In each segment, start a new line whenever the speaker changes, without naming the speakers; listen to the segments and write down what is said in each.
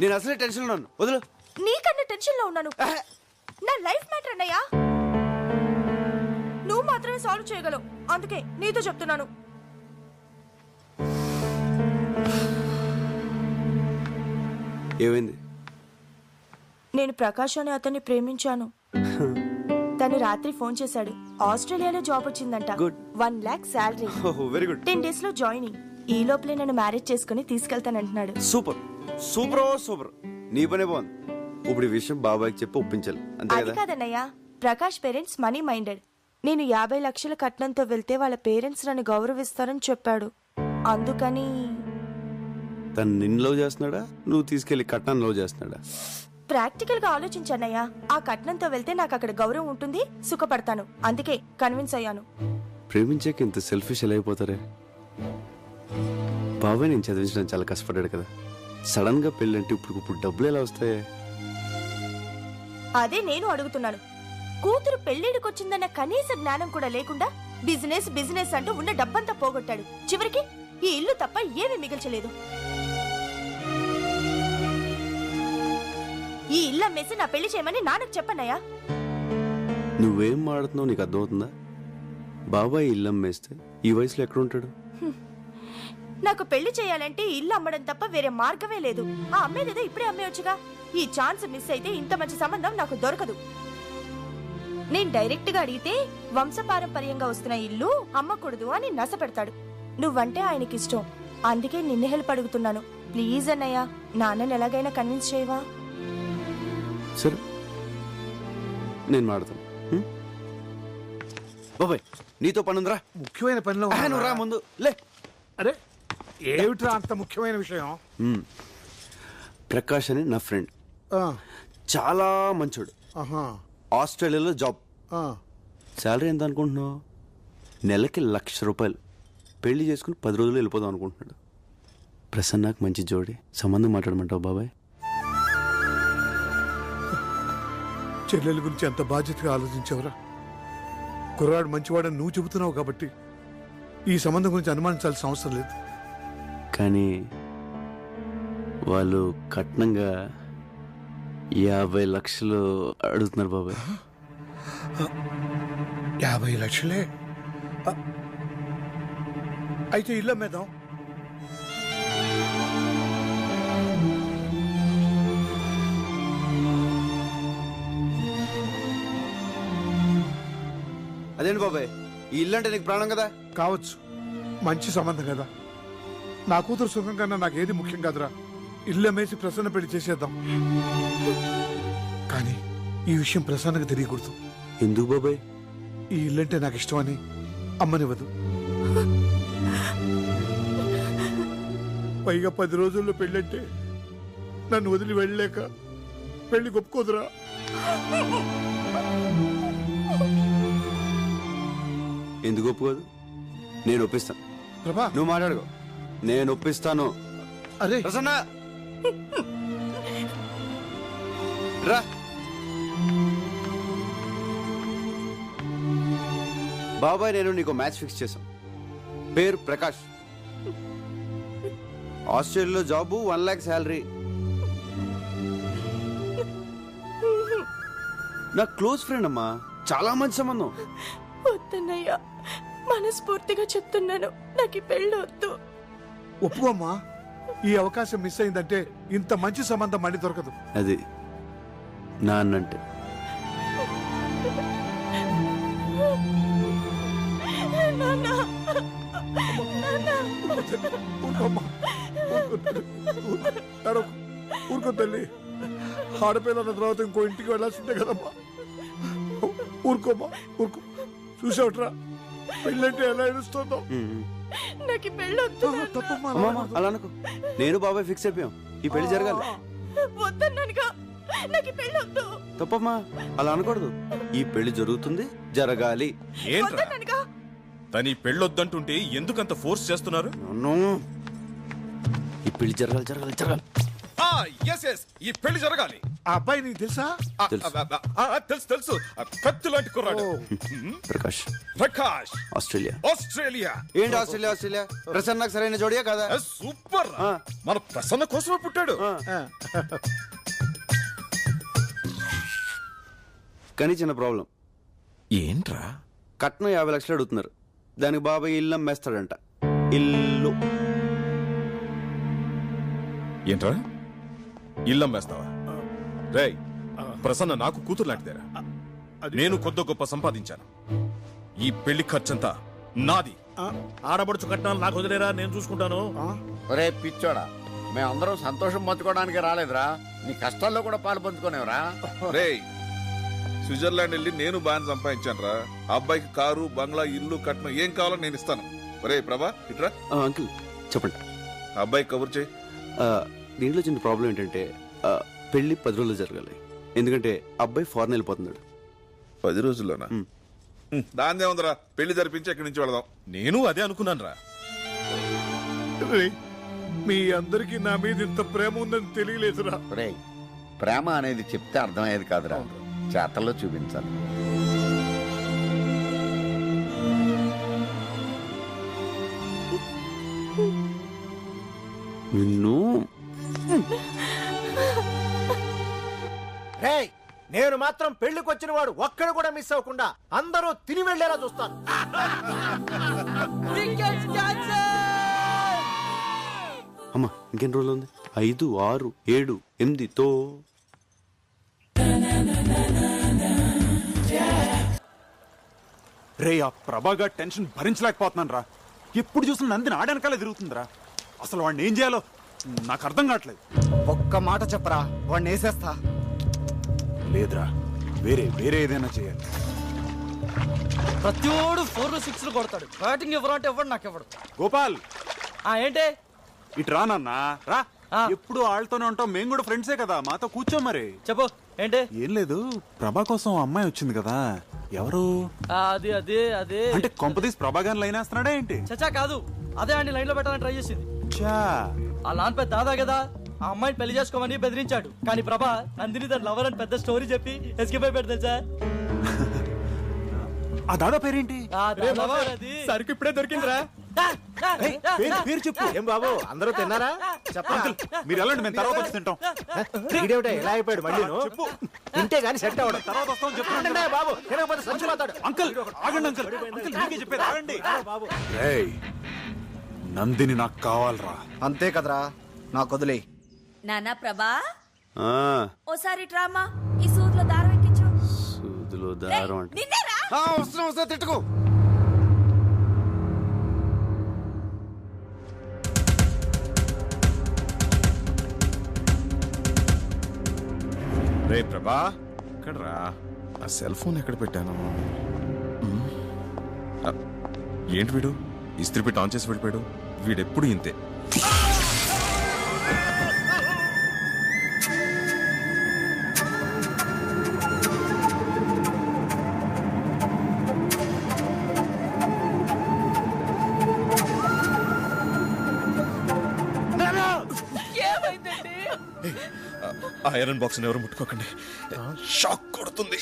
నేను అసలే టెన్షన్ ఉన్నాను, వదులు.
నీకన్నా టెన్షన్ లో ఉన్నాను. నా లైఫ్ మ్యాటర్ అన్నయ్యా. నువ్వు మాత్రమే సాల్వ్ చేయగలవు, అందుకే నీతో చెప్తున్నాను.
ఏమైంది?
నేను ప్రకాష్ అనే అతన్ని ప్రేమించాను. తను రాత్రి ఫోన్ చేశాడు. ఆస్ట్రేలియాలో జాబ్ వచ్చిందంట.
Good.
1 lakh salary.
Very good.
10 days లో జాయినింగ్. ఈ లోపలే నన్ను మ్యారేజ్ చేసుకుని తీసుకెళ్తానంటున్నాడు.
Super super super. నీ పనే బాగుంది. ఇప్పుడు ఈ విషయం బాబాయ్కి చెప్పి ఒప్పించాలి, అంతే
అది
కదా?
కాదన్నయ్యా, ప్రకాష్ పేరెంట్స్ మనీ మైండెడ్. నేను 50 లక్షల కట్నంతో వెళ్తే వాళ్ళ పేరెంట్స్ నన్ను గౌరవిస్తారని చెప్పాడు. అందుకని
తను నిన్ను లవ్ చేస్తున్నాడా, నువ్వు తీసుకెళ్లి కట్నాన్ని లవ్ చేస్తున్నాడా?
ప్రాక్టికల్ గా ఆలోచించన్నయ్యా. ఆ కట్నంతో వెళ్తే నాకు అక్కడ గౌరవం ఉంటుంది, సుఖపడతాను. అందుకే కన్విన్స్ అయ్యాను.
ప్రేమించాక ఇంత సెల్ఫిష్ ఎలా అయిపోతారే? బాబాయ్ నేను చదివించడం చాలా కష్టపడ్డాడు కదా. సడన్ గా పెళ్ళంటే ఇప్పుడు డబ్బులు ఎలా వస్తాయి?
అదే నేను అడుగుతున్నాను. కూతురు పెళ్లిడికొచ్చిందన్న కనీస జ్ఞానం కూడా లేకుండా బిజినెస్ బిజినెస్ అంటూ ఉన్న డబ్బంతా పోగొట్టాడు. చివరికి ఈ ఇల్లు తప్ప ఏమీ మిగిల్చలేదు. ఈ ఇల్లు అమ్మేసి నా పెళ్లి చేయమని నాన్నకు చెప్పన్నయ్యా.
నువ్వేం మాడుతున్నావు నీకు అర్థమవుతుందా? బాబాయ్ ఇల్లు అమ్మేస్తే ఈ వయసులో ఎక్కడుంటాడు?
నాకు పెళ్లి చేయాలంటే ఇల్లు అమ్మడం తప్ప వేరే మార్గమే లేదు. ఆ అమ్మేదేదో ఇప్పుడే అమ్మేయొచ్చుగా. ఈ ఛాన్స్ మిస్ అయితే ఇంత మంచి సంబంధం నాకు దొరకదు. నేను డైరెక్ట్ గా అడిగితే వంశపారంపర్యంగా వస్తున్న ఇల్లు అమ్మకూడదు అని నస పెడతాడు. నువ్వంటే ఆయనకి ఇష్టం, అందుకే నిన్ను హెల్ప్ అడుగుతున్నాను. ప్లీజ్ అన్నయ్య, నాన్నని ఎలాగైనా కన్విన్స్ చేయవా?
సరే నేను మాడతాను. బాబాయ్ నీతో పనుందిరా,
ముఖ్యమైన పనిలో
నువ్వు రా ముందు లే.
అరే ఏమిట్రా అంత ముఖ్యమైన విషయం?
ప్రకాష్ అని నా ఫ్రెండ్,
ఆ,
చాలా మంచోడు.
ఆహా,
ఆస్ట్రేలియాలో జాబ్.
ఆ.
శాలరీ ఎంత అనుకుంటున్నావు? నెలకి ₹1,00,000. పెళ్లి చేసుకుని 10 రోజులు వెళ్ళిపోదాం అనుకుంటున్నాడు. ప్రసన్నకు మంచి జోడి, సంబంధం మాట్లాడమంటావు బాబాయ్?
చెల్లెల గురించి ఎంత బాధ్యతగా ఆలోచించావురా. కుర్రాడు మంచివాడని నువ్వు చెబుతున్నావు కాబట్టి ఈ సంబంధం గురించి అనుమానించాల్సిన అవసరం లేదు.
కానీ వాళ్ళు కట్నంగా 50 లక్షలు అడుగుతున్నారు బాబాయ్.
50 లక్షలే? అయితే ఇల్లు అమ్మేద్దాం.
అదేంటి బాబాయ్, ఈ ఇల్లు అంటే నీకు ప్రాణం కదా?
కావచ్చు, మంచి సంబంధం కదా. నా కూతురు సుఖం కన్నా నాకేది ముఖ్యం కాదురా. ఇల్లు అమ్మేసి ప్రసన్న పెళ్లి చేసేద్దాం. కానీ ఈ విషయం ప్రసన్నకు తెలియకూడదు.
ఎందుకు బాబాయ్?
ఈ ఇల్లంటే నాకు ఇష్టమని అమ్మనివ్వదు. పైగా 10 రోజుల్లో పెళ్ళంటే నన్ను వదిలి వెళ్ళలేక పెళ్లి ఒప్పుకోదురా.
ఎందుకు ఒప్పుకోదు? నేను ఒప్పిస్తాను.
ప్రభా,
నువ్వు మాట్లాడుకో, నేను ఒప్పిస్తాను.
అరే
ప్రసన్న రా. బాబాయ్ నేను నీకు మ్యాచ్ ఫిక్స్ చేశాం. పేరు ప్రకాష్, ఆస్ట్రేలియాలో జాబు, 1 lakh శాలరీ. నా క్లోజ్ ఫ్రెండ్ అమ్మా, చాలా మంచి సంబంధం.
వద్దన్నయ్యా, మనస్ఫూర్తిగా చెప్తున్నాను, నాకు ఈ పెళ్లి వద్దు.
ఒప్పుకోమ్మా. ఈ అవకాశం మిస్ అయిందంటే ఇంత మంచి సంబంధం మళ్ళీ దొరకదు.
అది నాన్నంటే.
ఊరుకో తల్లి. ఆడపిల్లల తర్వాత ఇంకో ఇంటికి వెళ్ళాల్సిందే కదమ్మా. ఊరుకోమ్మా, ఊరుకో. చూసావుట్రా పెళ్ళంటే ఎలా ఏడుస్తుందో.
నాకు ఈ పెళ్లి వద్దు.
తప్పమ్మా,
అలా అనుకో. నేను బాబాయ్ ఫిక్స్ అయిపోయాం, ఈ పెళ్లి జరగాలి.
వద్దన్నానుగా, నాకు ఈ పెళ్లి వద్దు.
తప్పమ్మా, అలా అనకూడదు. ఈ పెళ్లి జరుగుతుంది, జరగాలి.
వద్దన్నానుగా.
తను ఈ పెళ్ళొద్దంటుంటే ఎందుకంత ఫోర్స్ చేస్తున్నారు?
ఈ పెళ్లి జరగాలి, జరగాలి, జరగాలి.
ఈ పెళ్లి జరగాలి.
ఆ అబ్బాయి నీకు తెలుసా?
తెలుసు తెలుసు, కత్తి లాంటి కుర్రాడు.
ప్రకాష్,
ప్రకాష్,
ఆస్ట్రేలియా.
ఆస్ట్రేలియా.
ఏంటి ఆస్ట్రేలియా? ప్రసన్నకు సరైన జోడియా కదా?
సూపర్. మన ప్రసన్న కోసమే పుట్టాడు.
కానీ చిన్న ప్రాబ్లం.
ఏంట్రా?
కట్నం 50 లక్షలు అడుగుతున్నారు. దానికి బాబాయ్ ఇల్లు అమ్మేస్తాడంట. ఇల్లు.
ఏంట్రా, ఇల్లు అమ్మేస్తావా? రేయ్, ప్రసన్న నాకు కూతురు లాంటిదేరా. నేను కొద్ది గొప్ప సంపాదించాను. ఈ పెళ్లి ఖర్చంతా నాది.
ఆడబడుచు కట్నాలు నాకు వదిలేరా, నేను చూసుకుంటాను.
ఒరే పిచ్చోడా, మేమందరం సంతోషం పంచుకోవడానికి రాలేదురా, నీ కష్టాల్లో కూడా పాలు పంచుకోనేవరా.
రేయ్, స్విట్జర్లాండ్ వెళ్ళి నేను బాగా సంపాదించాను రా. అబ్బాయికి కారు, బంగ్లా, ఇల్లు, కట్నం ఏం కావాలో నేను ఇస్తాను. ఒరే ప్రభా, ఇట్రా.
అంకుల్ చెప్పండి.
అబ్బాయి కబుర్ చేయి.
దీంట్లో చిన్న ప్రాబ్లం ఏంటంటే పెళ్లి 10 రోజులు జరగాలి. ఎందుకంటే అబ్బాయి ఫారెన్ వెళ్ళిపోతున్నాడు.
10 రోజుల్లోనా? దాందే ఉందిరా, పెళ్లి జరిపించి ఎక్కడి నుంచి వెళదాం.
నేను అదే అనుకున్నాను రా.
రేయ్, మీ అందరికి నా మీద ఇంత ప్రేమ ఉందని తెలియలేదురా.
ఒరే, ప్రేమ అనేది చెప్తే అర్థమయ్యేది కాదురా, చేతల్లో చూపించాలి.
నిన్ను
రేయ్, నేను మాత్రం పెళ్లికి వచ్చిన వాడు ఒక్కడు కూడా మిస్ అవ్వకుండా అందరూ తిని వెళ్లేలా చూస్తాను.
అమ్మా ఇంకెన్ని రోజులు ఉంది? 5, 6, 7, 8తో
రే, ఆ ప్రభాగా టెన్షన్ భరించలేకపోతున్నాను రా. ఎప్పుడు చూసిన నందిని ఆడనకాలే తిరుగుతుందిరా. అసలు వాడిని ఏం చేయాలో నాకు అర్థం కావట్లేదు.
ఒక్క మాట చెప్పరా, వాడిని వేసేస్తా.
లేదురా, వేరే ఏదైనా చేయాలి.
ప్రతివాడు 4 6 కొడతాడు. బ్యాటింగ్ ఎవరు అంటే ఎవడు నాకు ఎవడు.
గోపాల్,
ఏంటే
ఇటు రా నాన్న రా. ఎప్పుడు వాళ్ళతోనే ఉంటాం, మేము కూడా ఫ్రెండ్సే కదా, మాతో కూర్చో. మరి
చెప్పు ఏంటే.
ఏం లేదు, ప్రభా కోసం అమ్మాయి వచ్చింది కదా. ఎవరు?
అది అదే అదే
అంటే కొంపదీసి ప్రభాగాన్ని లైన్ వేస్తున్నాడా ఏంటి?
చచ్చా కాదు, అదే అండి లైన్ లో పెట్టాలని ట్రై చేసింది.
చా,
ఆ లాన్ పెద్ద దాదా కదా, ఆ అమ్మాయిని పెళ్లి చేసుకోమని బెదిరించాడు. కానీ ప్రభా నందిని తన లవర్ అని పెద్ద స్టోరీ చెప్పి ఎస్కేప్ అయిపోయాడు తెలుసా.
ఆ దాదా పేరేంటి?
సరికి ఇప్పుడే దొరికిందిరా.
పేరు చెప్పు.
ఏం బాబు, అందరూ తిన్నారా?
అంకుల్, మీరు వెళ్ళండి, మేము తర్వాత వచ్చి తింటాం.
ఇదేమిటో ఎలా అయిపోయాడు మళ్ళీ?
చెప్పు.
తింటే గానీ సెట్ అవ్వడం.
తర్వాత వస్తాం చెప్పండి
బాబు, తినకపోతే సంచులాతాడు.
అంకుల్ ఆగండి. అంకుల్ మీకే చెప్పేది ఆగండి. ఏయ్, నందిని నాకు కావాలరా.
అంతే కదరా, నాకు వదిలే.
నానా ప్రభా,
ఆ,
ఓసారి డ్రామా ఈ సూదులో దారం ఎక్కించు.
సూదులో దారం అంటే
నిన్నేరా?
వస్తున్నా తిట్టుకో.
రే ప్రభా, ఎక్కడ రా? ఆ సెల్ ఫోన్ ఎక్కడ పెట్టాను? ఏంటి వీడు ఇస్త్రీ పెట్టి ఆన్ చేసి వెళ్ళిపోయాడు? వీడెప్పుడు ఇంతే. ఐరన్ బాక్స్ ఎవరు ముట్టుకోకండి, షాక్ కొడుతుంది.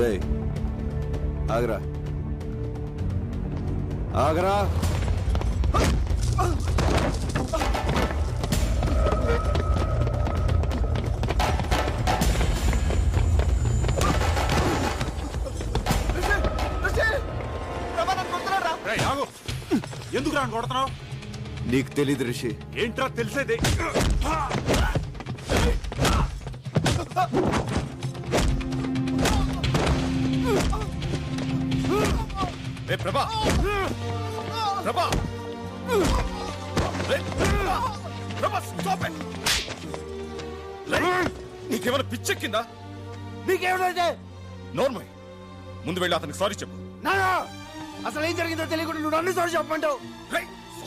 రేయ్, ఆగరా ఆగరా.
ఎందుకు రా కొడుతున్నావు?
నీకు తెలీదు రిషి.
ఏంట్రా తెలిసేది?
ప్రభా, ప్రభా, ప్రభా, స్టాప్ ఇట్. నీకేమైనా పిచ్చెక్కిందా?
నీకేమిటంటే
నోర్మయ్, ముందు వెళ్ళి అతనికి సారీ చెప్పు.
అసలు ఏం జరిగిందో తెలియకుండా నువ్వు అన్ని సార్లు చెప్పమంటావు.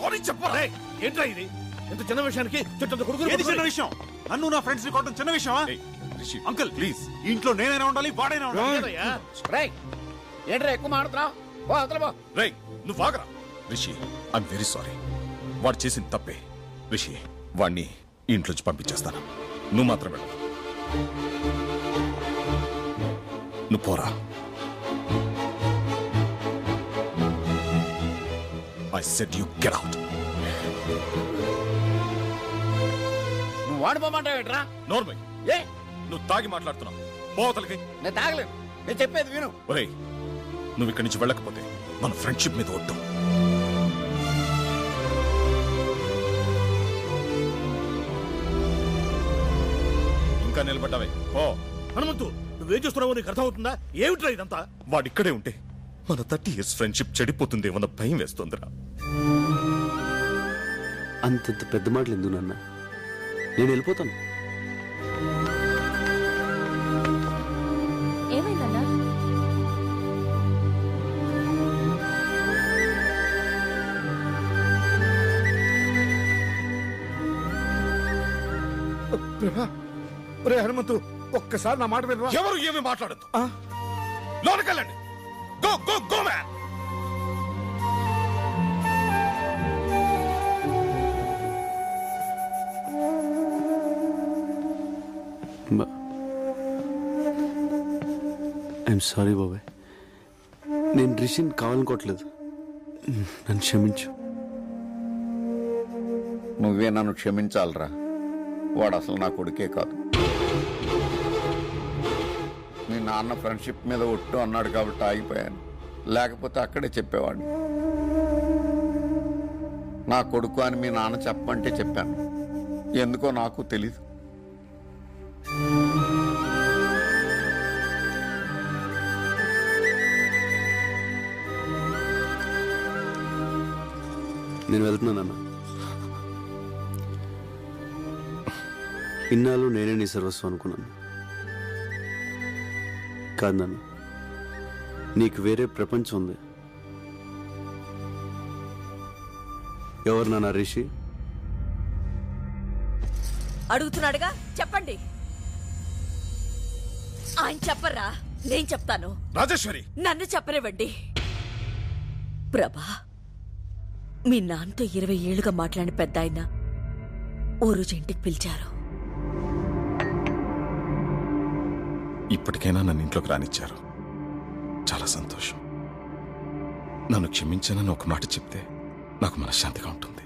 సారీ చెప్పరా?
ఏంట్రా ఇది? ఇంత చిన్న విషయానికి చుట్టంత కొడుకులు
ఏది చిన్న విషయం? నన్ను నా ఫ్రెండ్స్ ని కొట్టడం చిన్న విషయమా?
Rishi
uncle
please.
ఈ ఇంట్లో నేనైనా ఉండాలి, వాడైనా ఉండాలి.
లేదయ్యా.
రేయ్ ఏంట్రా ఎక్కువ మాడుతున్నావు? ఓ అవతల పో.
రేయ్ నువ్వు ఆగరా. Rishi I'm very sorry. వాడు చేసిన తప్పే. రిషి వాడిని ఇంట్లోంచి పంపించేస్తాను. నువ్వు మాత్రం వెళ్ళు. నువ్వు పోరా. I said you get out.
నువ్వు వాడిపోమంటావేట్రా?
నోర్మై,
ఏ
నువ్వు తాగి మాట్లాడుతున్నావు. పోతలకి.
నేను తాగలేను. నేను చెప్పేది విను.
ఒరేయ్ నువ్వు ఇక్కడి నుంచి వెళ్ళకపోతే మన ఫ్రెండ్షిప్ మీద వద్దు. ఇంకా నిలబడ్డావే ఓ.
హనుమంతు, నువ్వేం చేస్తున్నావో నీకు అర్థమవుతుందా? ఏమిట్రా ఇదంతా?
వాడిక్కడే ఉంటే మన 30 years ఫ్రెండ్షిప్ చెడిపోతుందేమన్న భయం వేస్తుందిరా.
అంతంత పెద్ద మాటలు ఎందుకు నాన్న? నేను వెళ్ళిపోతాను.
ఏమైందన్నా?
ప్రభా, ఒరే హనుమంతు, ఒక్కసారి నా మాట వినరా?
ఎవరు ఏమి మాట్లాడద్దు. లోనకెళ్ళండి. Go go go man.
I'm sorry బాబాయ్. నేను రిషిని కావాలనుకోవట్లేదు. నన్ను క్షమించు.
నువ్వే నన్ను క్షమించాలరా. వాడు అసలు నా కొడుకే కాదు. మీ నాన్న ఫ్రెండ్షిప్ మీద ఒట్టు అన్నాడు కాబట్టి ఆగిపోయాను. లేకపోతే అక్కడే చెప్పేవాడిని. నా కొడుకు అని మీ నాన్న చెప్పమంటే చెప్పాను. ఎందుకో నాకు తెలీదు.
నేను వెళ్తున్నానన్న. ఇన్నాళ్ళు నేనే నీ సర్వస్వం అనుకున్నాను. కాదు నాన్న, నీకు వేరే ప్రపంచం ఉంది. ఎవరు నాన్న రిషి?
అడుగుతున్నాడుగా, చెప్పండి. ఆయన చెప్పరా, నేను చెప్తాను.
రాజేశ్వరి,
నన్ను చెప్పనివ్వండి. ప్రభా, మీ నాన్నతో 20 ఏళ్లుగా మాట్లాడిన పెద్ద ఆయన ఓ రోజు ఇంటికి పిలిచారు.
ఇప్పటికైనా నన్ను ఇంట్లోకి రానిచ్చారు. చాలా సంతోషం. నన్ను క్షమించానని ఒక మాట చెప్తే నాకు మనశ్శాంతిగా ఉంటుంది.